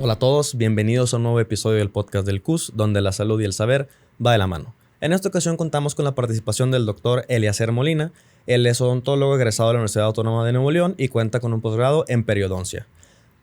Hola a todos, bienvenidos a un nuevo episodio del podcast del CUS, donde la salud y el saber va de la mano. En esta ocasión contamos con la participación del doctor Eliezer Molina. Él es odontólogo egresado de la Universidad Autónoma de Nuevo León y cuenta con un posgrado en periodoncia.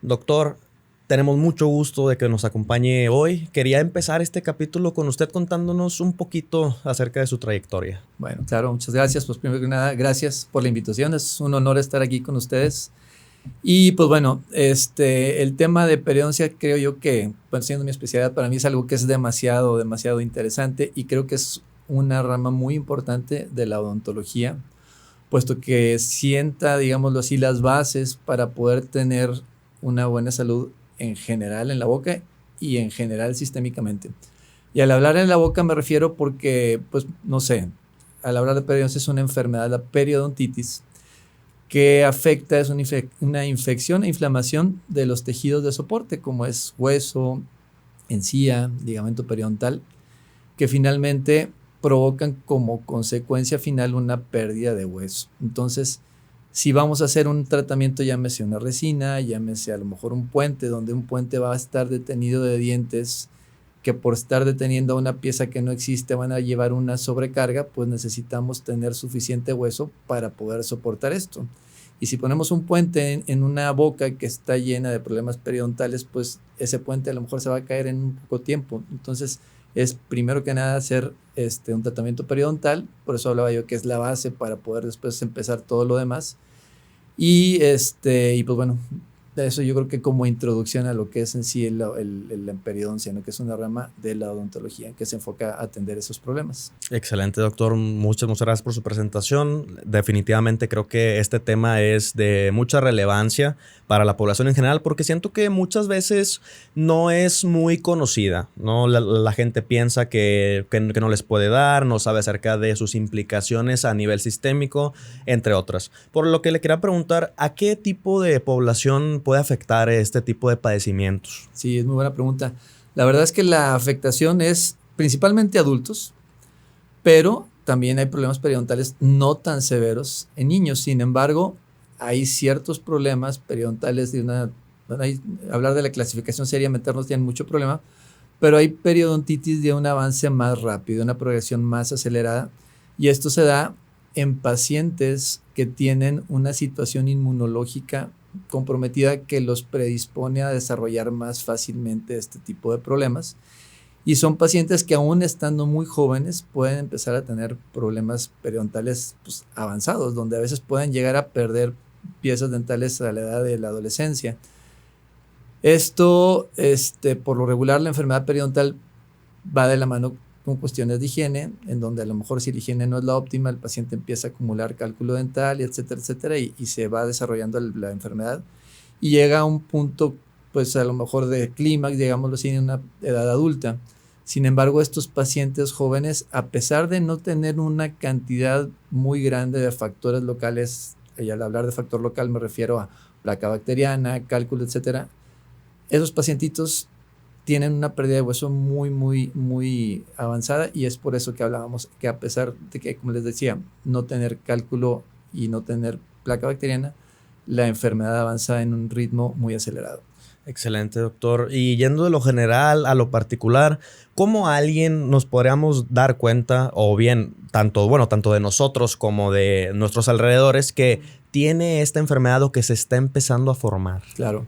Doctor, tenemos mucho gusto de que nos acompañe hoy. Quería empezar este capítulo con usted contándonos un poquito acerca de su trayectoria. Bueno, claro, muchas gracias. Pues primero que nada, gracias por la invitación. Es un honor estar aquí con ustedes. Y pues bueno, el tema de periodoncia creo yo que, bueno, siendo mi especialidad, para mí es algo que es demasiado interesante y creo que es una rama muy importante de la odontología, puesto que sienta, digámoslo así, las bases para poder tener una buena salud en general en la boca y en general sistémicamente. Y al hablar en la boca me refiero porque, pues, no sé, al hablar de periodoncia es una enfermedad, la periodontitis, que afecta, es una infección e inflamación de los tejidos de soporte, como es hueso, encía, ligamento periodontal, que finalmente provocan como consecuencia final una pérdida de hueso. Entonces, si vamos a hacer un tratamiento, llámese una resina, llámese a lo mejor un puente, donde un puente va a estar detenido de dientes, que por estar deteniendo una pieza que no existe van a llevar una sobrecarga, pues necesitamos tener suficiente hueso para poder soportar esto. Y si ponemos un puente en una boca que está llena de problemas periodontales, pues ese puente a lo mejor se va a caer en un poco tiempo. Entonces es primero que nada hacer un tratamiento periodontal, por eso hablaba yo que es la base para poder después empezar todo lo demás. Y pues bueno, eso yo creo que como introducción a lo que es en sí la periodoncia, ¿no? Que es una rama de la odontología que se enfoca a atender esos problemas. Excelente, doctor. Muchas gracias por su presentación. Definitivamente creo que este tema es de mucha relevancia para la población en general porque siento que muchas veces no es muy conocida, ¿no? La gente piensa que no les puede dar, no sabe acerca de sus implicaciones a nivel sistémico, entre otras. Por lo que le quería preguntar, ¿a qué tipo de población puede afectar este tipo de padecimientos? Sí, es muy buena pregunta. La verdad es que la afectación es principalmente adultos, pero también hay problemas periodontales no tan severos en niños. Sin embargo, hay ciertos problemas periodontales hablar de la clasificación sería meternos ya en mucho problema, pero hay periodontitis de un avance más rápido, una progresión más acelerada, y esto se da en pacientes que tienen una situación inmunológica comprometida que los predispone a desarrollar más fácilmente este tipo de problemas. Y son pacientes que aún estando muy jóvenes pueden empezar a tener problemas periodontales pues, avanzados, donde a veces pueden llegar a perder piezas dentales a la edad de la adolescencia. Esto, por lo regular, la enfermedad periodontal va de la mano con cuestiones de higiene, en donde a lo mejor si la higiene no es la óptima, el paciente empieza a acumular cálculo dental, y etcétera, y se va desarrollando la enfermedad y llega a un punto, pues a lo mejor de clímax, digámoslo así, en una edad adulta. Sin embargo, estos pacientes jóvenes, a pesar de no tener una cantidad muy grande de factores locales, y al hablar de factor local me refiero a placa bacteriana, cálculo, etcétera, esos pacientitos tienen una pérdida de hueso muy avanzada, y es por eso que hablábamos que a pesar de que, como les decía, no tener cálculo y no tener placa bacteriana, la enfermedad avanza en un ritmo muy acelerado. Excelente, doctor. Y yendo de lo general a lo particular, ¿cómo alguien nos podríamos dar cuenta, o bien tanto de nosotros como de nuestros alrededores, que tiene esta enfermedad o que se está empezando a formar? Claro.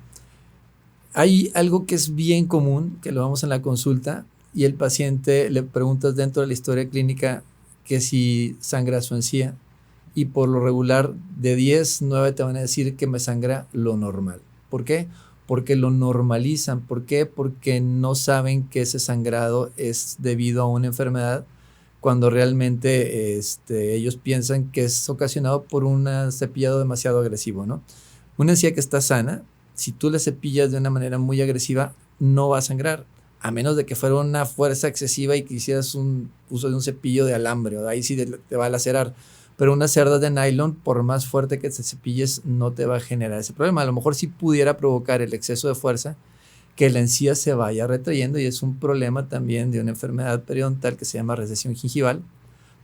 Hay algo que es bien común, que lo vemos en la consulta, y el paciente le preguntas dentro de la historia clínica que si sangra su encía, y por lo regular de 10, 9 te van a decir que me sangra lo normal. ¿Por qué? Porque lo normalizan. ¿Por qué? Porque no saben que ese sangrado es debido a una enfermedad, cuando realmente ellos piensan que es ocasionado por un cepillado demasiado agresivo, ¿no? Una encía que está sana, si tú la cepillas de una manera muy agresiva, no va a sangrar, a menos de que fuera una fuerza excesiva y que hicieras un uso de un cepillo de alambre, o ahí sí te va a lacerar. Pero una cerda de nylon, por más fuerte que te cepilles, no te va a generar ese problema. A lo mejor sí pudiera provocar el exceso de fuerza, que la encía se vaya retrayendo, y es un problema también de una enfermedad periodontal que se llama recesión gingival,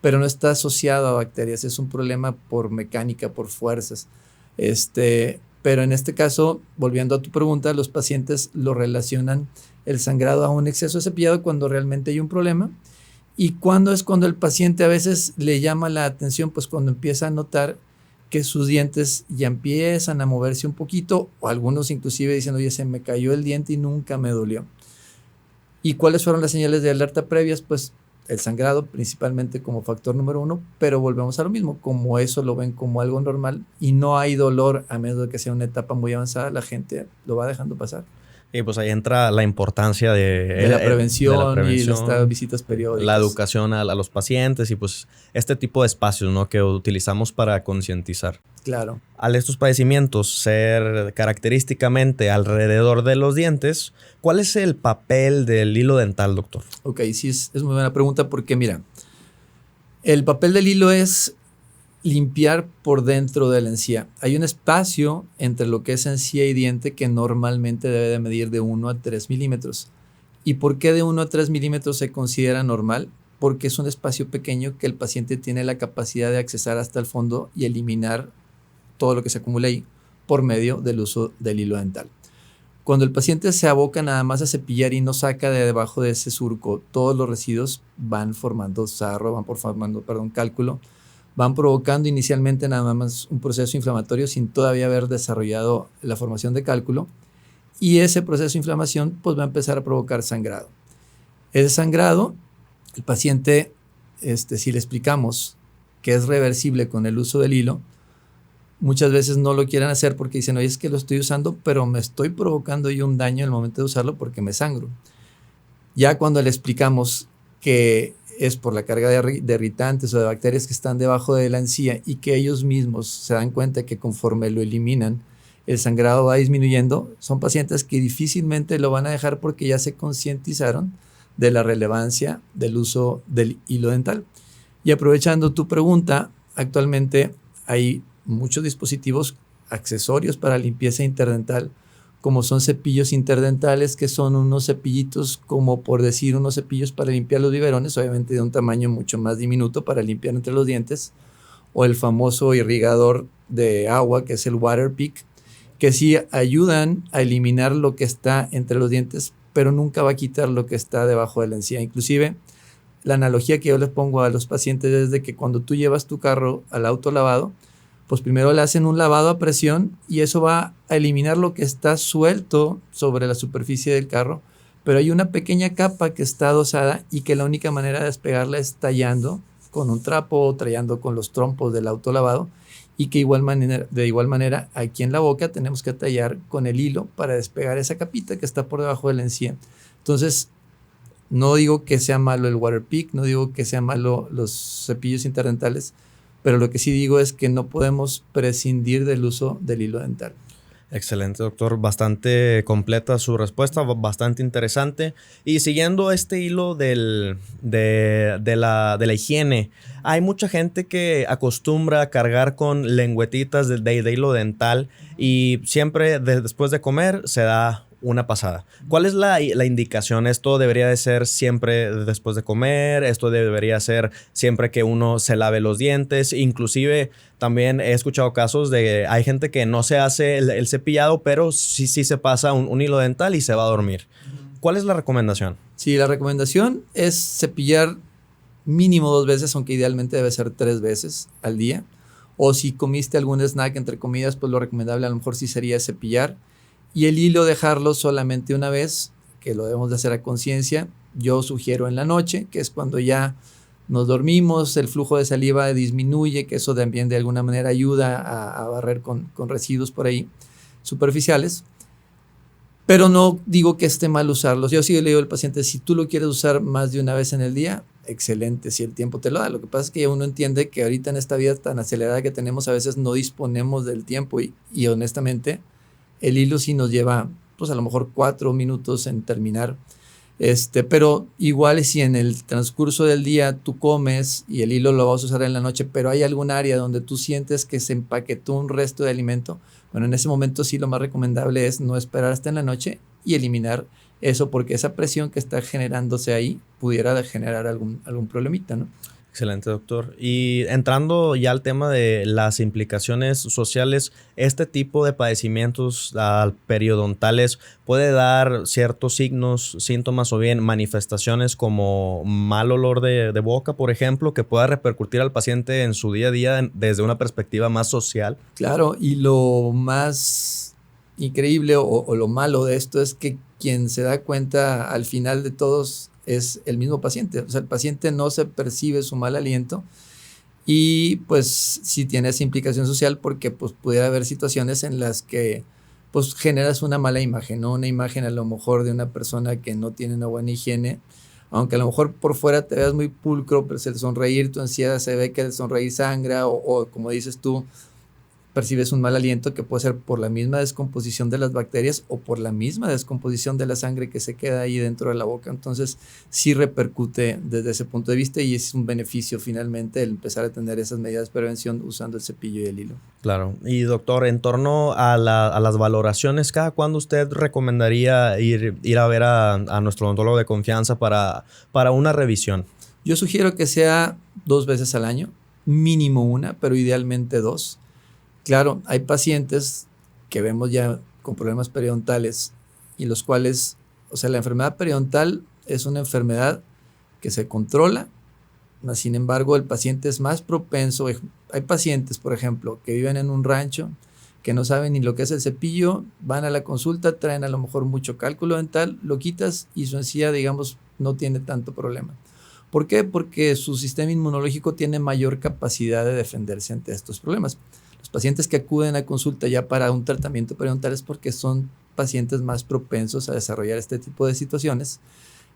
pero no está asociado a bacterias, es un problema por mecánica, por fuerzas. Pero en este caso, volviendo a tu pregunta, los pacientes lo relacionan el sangrado a un exceso de cepillado cuando realmente hay un problema. ¿Y cuándo es cuando el paciente a veces le llama la atención? Pues cuando empieza a notar que sus dientes ya empiezan a moverse un poquito, o algunos inclusive dicen, oye, se me cayó el diente y nunca me dolió. ¿Y cuáles fueron las señales de alerta previas? Pues el sangrado principalmente como factor número 1, pero volvemos a lo mismo, como eso lo ven como algo normal y no hay dolor a menos de que sea una etapa muy avanzada, la gente lo va dejando pasar. Y pues ahí entra la importancia De la prevención y las visitas periódicas. La educación a los pacientes y pues este tipo de espacios, ¿no?, que utilizamos para concientizar. Claro. Al estos padecimientos ser característicamente alrededor de los dientes, ¿cuál es el papel del hilo dental, doctor? Ok, sí, es muy buena pregunta porque mira, el papel del hilo es limpiar por dentro de la encía. Hay un espacio entre lo que es encía y diente que normalmente debe de medir de 1 a 3 milímetros. ¿Y por qué de 1 a 3 milímetros se considera normal? Porque es un espacio pequeño que el paciente tiene la capacidad de accesar hasta el fondo y eliminar todo lo que se acumula ahí por medio del uso del hilo dental. Cuando el paciente se aboca nada más a cepillar y no saca de debajo de ese surco todos los residuos, van formando sarro, cálculo, van provocando inicialmente nada más un proceso inflamatorio sin todavía haber desarrollado la formación de cálculo, y ese proceso de inflamación pues va a empezar a provocar sangrado. Ese sangrado, el paciente, si le explicamos que es reversible con el uso del hilo, muchas veces no lo quieren hacer porque dicen, oye, es que lo estoy usando, pero me estoy provocando yo un daño en el momento de usarlo porque me sangro. Ya cuando le explicamos que es por la carga de irritantes o de bacterias que están debajo de la encía y que ellos mismos se dan cuenta que conforme lo eliminan, el sangrado va disminuyendo, son pacientes que difícilmente lo van a dejar porque ya se concientizaron de la relevancia del uso del hilo dental. Y aprovechando tu pregunta, actualmente hay muchos dispositivos accesorios para limpieza interdental, como son cepillos interdentales, que son unos cepillitos, como por decir, unos cepillos para limpiar los biberones, obviamente de un tamaño mucho más diminuto para limpiar entre los dientes, o el famoso irrigador de agua, que es el Waterpik, que sí ayudan a eliminar lo que está entre los dientes, pero nunca va a quitar lo que está debajo de la encía. Inclusive, la analogía que yo les pongo a los pacientes es de que cuando tú llevas tu carro al autolavado, pues primero le hacen un lavado a presión y eso va a eliminar lo que está suelto sobre la superficie del carro, pero hay una pequeña capa que está adosada y que la única manera de despegarla es tallando con un trapo o tallando con los trompos del autolavado, y que de igual manera aquí en la boca tenemos que tallar con el hilo para despegar esa capita que está por debajo de la encía. Entonces, no digo que sea malo el Waterpik, no digo que sea malo los cepillos interdentales, pero lo que sí digo es que no podemos prescindir del uso del hilo dental. Excelente, doctor. Bastante completa su respuesta, bastante interesante. Y siguiendo este hilo de la higiene, hay mucha gente que acostumbra a cargar con lengüetitas de hilo dental y siempre después de comer se da una pasada. ¿Cuál es la indicación? ¿Esto debería de ser siempre después de comer? ¿Esto debería ser siempre que uno se lave los dientes? Inclusive también he escuchado casos de hay gente que no se hace el cepillado, pero sí se pasa un hilo dental y se va a dormir. ¿Cuál es la recomendación? Sí, la recomendación es cepillar mínimo 2 veces, aunque idealmente debe ser 3 veces al día. O si comiste algún snack entre comidas, pues lo recomendable a lo mejor sí sería cepillar. Y el hilo dejarlo solamente una vez, que lo debemos de hacer a conciencia. Yo sugiero en la noche, que es cuando ya nos dormimos, el flujo de saliva disminuye, que eso también de alguna manera ayuda a barrer con residuos por ahí superficiales. Pero no digo que esté mal usarlos. Yo sí le digo al paciente, si tú lo quieres usar más de una vez en el día, excelente, si el tiempo te lo da. Lo que pasa es que uno entiende que ahorita en esta vida tan acelerada que tenemos, a veces no disponemos del tiempo y honestamente el hilo sí nos lleva, pues a lo mejor 4 minutos en terminar. Pero igual si en el transcurso del día tú comes y el hilo lo vas a usar en la noche, pero hay algún área donde tú sientes que se empaquetó un resto de alimento, bueno, en ese momento sí lo más recomendable es no esperar hasta en la noche y eliminar eso, porque esa presión que está generándose ahí pudiera generar algún problemita, ¿no? Excelente, doctor. Y entrando ya al tema de las implicaciones sociales, este tipo de padecimientos periodontales puede dar ciertos signos, síntomas o bien manifestaciones como mal olor de boca, por ejemplo, que pueda repercutir al paciente en su día a día desde una perspectiva más social. Claro, y lo más increíble o lo malo de esto es que quien se da cuenta al final de todos es el mismo paciente. O sea, el paciente no se percibe su mal aliento y pues sí tiene esa implicación social porque pues pudiera haber situaciones en las que pues generas una mala imagen, ¿no? Una imagen a lo mejor de una persona que no tiene una buena higiene, aunque a lo mejor por fuera te veas muy pulcro, pero el sonreír, tu ansiedad se ve que el sonreír sangra o como dices tú, percibes un mal aliento que puede ser por la misma descomposición de las bacterias o por la misma descomposición de la sangre que se queda ahí dentro de la boca. Entonces, sí repercute desde ese punto de vista y es un beneficio finalmente el empezar a tener esas medidas de prevención usando el cepillo y el hilo. Claro. Y doctor, en torno a las valoraciones, ¿cada cuándo usted recomendaría ir a ver a nuestro odontólogo de confianza para una revisión? Yo sugiero que sea 2 veces al año, mínimo una, pero idealmente 2. Claro, hay pacientes que vemos ya con problemas periodontales y los cuales, o sea, la enfermedad periodontal es una enfermedad que se controla, sin embargo, el paciente es más propenso. Hay pacientes, por ejemplo, que viven en un rancho, que no saben ni lo que es el cepillo, van a la consulta, traen a lo mejor mucho cálculo dental, lo quitas y su encía, digamos, no tiene tanto problema. ¿Por qué? Porque su sistema inmunológico tiene mayor capacidad de defenderse ante estos problemas. Los pacientes que acuden a consulta ya para un tratamiento periodontal es porque son pacientes más propensos a desarrollar este tipo de situaciones.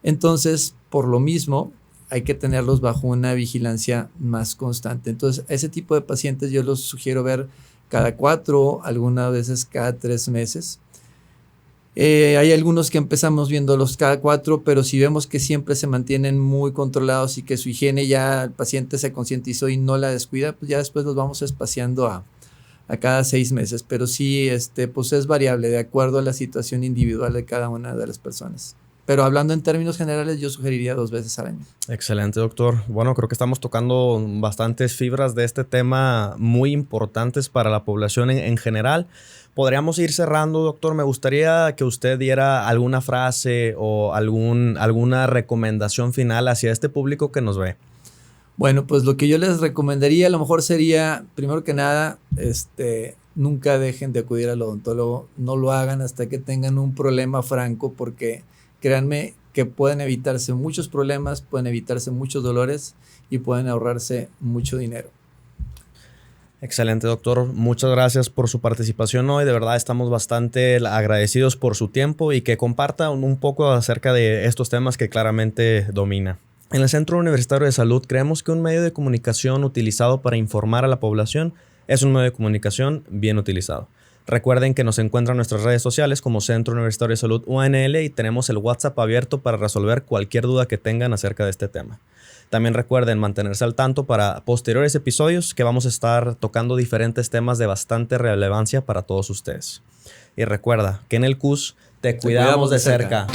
Entonces, por lo mismo, hay que tenerlos bajo una vigilancia más constante. Entonces, a ese tipo de pacientes yo los sugiero ver cada 4, algunas veces cada 3 meses. Hay algunos que empezamos viéndolos cada 4, pero si vemos que siempre se mantienen muy controlados y que su higiene ya el paciente se concientizó y no la descuida, pues ya después los vamos espaciando a cada 6 meses. Pero sí, pues es variable de acuerdo a la situación individual de cada una de las personas. Pero hablando en términos generales, yo sugeriría 2 veces al año. Excelente, doctor. Bueno, creo que estamos tocando bastantes fibras de este tema muy importantes para la población en general. Podríamos ir cerrando, doctor. Me gustaría que usted diera alguna frase o alguna recomendación final hacia este público que nos ve. Bueno, pues lo que yo les recomendaría a lo mejor sería, primero que nada, nunca dejen de acudir al odontólogo. No lo hagan hasta que tengan un problema franco, porque créanme que pueden evitarse muchos problemas, pueden evitarse muchos dolores y pueden ahorrarse mucho dinero. Excelente, doctor. Muchas gracias por su participación hoy. De verdad estamos bastante agradecidos por su tiempo y que comparta un poco acerca de estos temas que claramente domina. En el Centro Universitario de Salud creemos que un medio de comunicación utilizado para informar a la población es un medio de comunicación bien utilizado. Recuerden que nos encuentran en nuestras redes sociales como Centro Universitario de Salud UNL y tenemos el WhatsApp abierto para resolver cualquier duda que tengan acerca de este tema. También recuerden mantenerse al tanto para posteriores episodios que vamos a estar tocando diferentes temas de bastante relevancia para todos ustedes. Y recuerda que en el CUS te cuidamos de cerca.